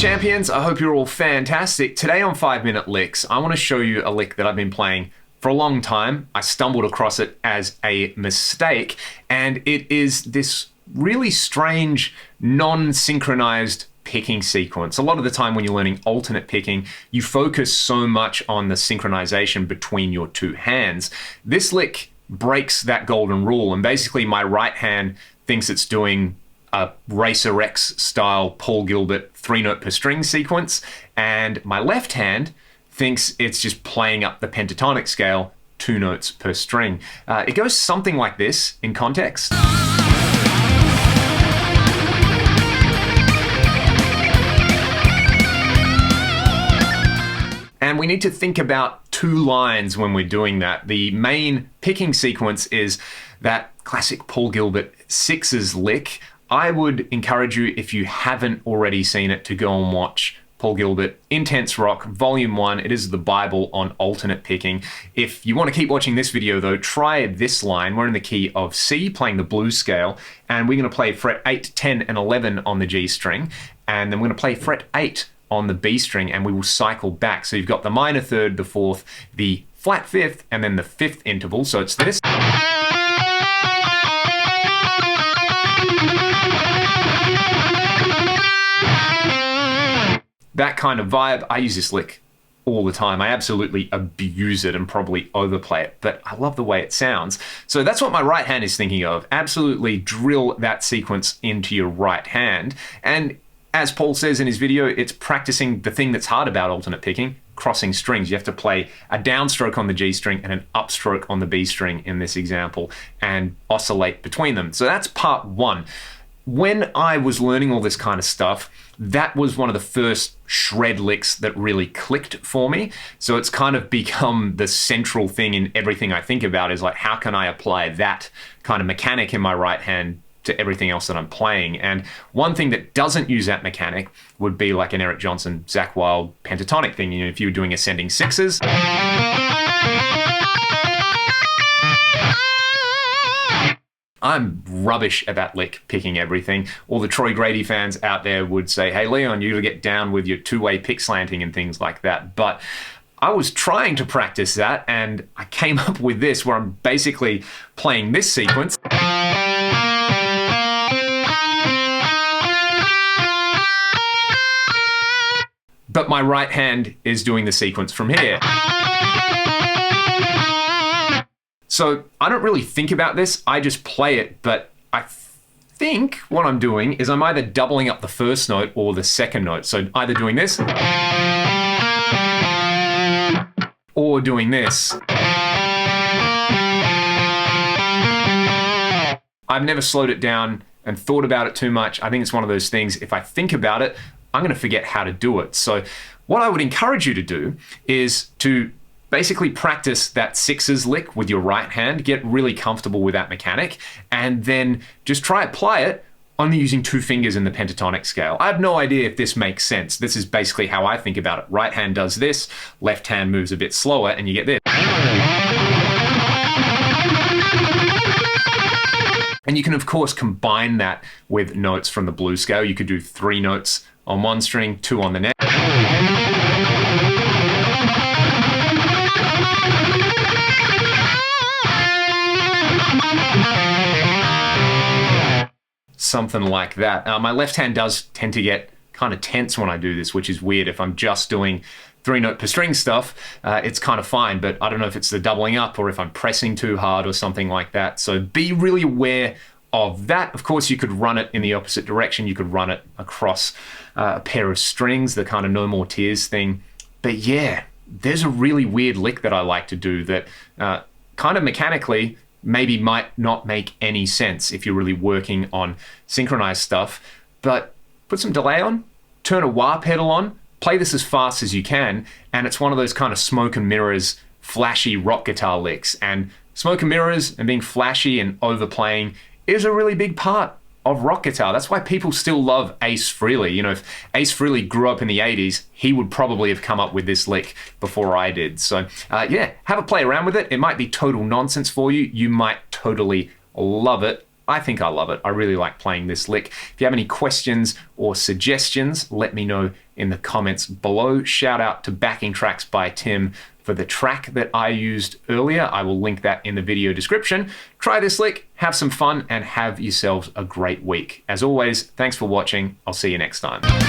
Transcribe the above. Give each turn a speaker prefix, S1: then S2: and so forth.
S1: champions, I hope you're all fantastic. Today on 5-Minute Licks, I want to show you a lick that I've been playing for a long time. I stumbled across it as a mistake, and it is this really strange, non-synchronized picking sequence. A lot of the time when you're learning alternate picking, you focus so much on the synchronization between your two hands. This lick breaks that golden rule, and basically my right hand thinks it's doing a Racer X style Paul Gilbert 3-note per string sequence, and my left hand thinks it's just playing up the pentatonic scale 2 notes per string. It goes something like this in context. And we need to think about 2 lines when we're doing that. The main picking sequence is that classic Paul Gilbert 6s lick. I would encourage you, if you haven't already seen it, to go and watch Paul Gilbert Intense Rock Volume 1. It is the Bible on alternate picking. If you want to keep watching this video though, try this line. We're in the key of C, playing the blues scale, and we're going to play fret 8, 10, and 11 on the G string, and then we're going to play fret 8 on the B string, and we will cycle back. So you've got the minor third, the fourth, the flat fifth, and then the fifth interval. So it's this. That kind of vibe. I use this lick all the time. I absolutely abuse it and probably overplay it, but I love the way it sounds. So that's what my right hand is thinking of. Absolutely drill that sequence into your right hand. And as Paul says in his video, it's practicing the thing that's hard about alternate picking, crossing strings. You have to play a downstroke on the G string and an upstroke on the B string in this example and oscillate between them. So that's part 1. When I was learning all this kind of stuff, that was one of the first shred licks that really clicked for me. So it's kind of become the central thing in everything I think about, is like, how can I apply that kind of mechanic in my right hand to everything else that I'm playing? And one thing that doesn't use that mechanic would be like an Eric Johnson, Zakk Wylde pentatonic thing. You know, if you were doing ascending 6s. I'm rubbish about lick picking everything. All the Troy Grady fans out there would say, hey Leon, you gotta get down with your 2-way pick slanting and things like that. But I was trying to practice that, and I came up with this, where I'm basically playing this sequence. But my right hand is doing the sequence from here. So I don't really think about this, I just play it, but I think what I'm doing is I'm either doubling up the first note or the second note. So either doing this or doing this. I've never slowed it down and thought about it too much. I think it's one of those things, if I think about it, I'm going to forget how to do it. So what I would encourage you to do is to basically practice that 6s lick with your right hand, get really comfortable with that mechanic, and then just try apply it only using 2 fingers in the pentatonic scale. I have no idea if this makes sense. This is basically how I think about it. Right hand does this, left hand moves a bit slower, and you get this. And you can of course combine that with notes from the blues scale. You could do 3 notes on one string, 2 on the next. Something like that. My left hand does tend to get kind of tense when I do this, which is weird. If I'm just doing 3-note per string stuff, it's kind of fine, but I don't know if it's the doubling up or if I'm pressing too hard or something like that. So be really aware of that. Of course, you could run it in the opposite direction. You could run it across a pair of strings, the kind of No More Tears thing. But yeah, there's a really weird lick that I like to do that kind of mechanically maybe might not make any sense if you're really working on synchronized stuff, but put some delay on, turn a wah pedal on, play this as fast as you can, and it's one of those kind of smoke and mirrors, flashy rock guitar licks. And smoke and mirrors and being flashy and overplaying is a really big part of rock guitar. That's why people still love Ace Frehley. You know, if Ace Frehley grew up in the 80s, he would probably have come up with this lick before I did. So yeah, have a play around with it. It might be total nonsense for you. You might totally love it. I think I love it. I really like playing this lick. If you have any questions or suggestions, let me know in the comments below. Shout out to Backing Tracks by Tim for the track that I used earlier. I will link that in the video description. Try this lick, have some fun, and have yourselves a great week. As always, thanks for watching. I'll see you next time.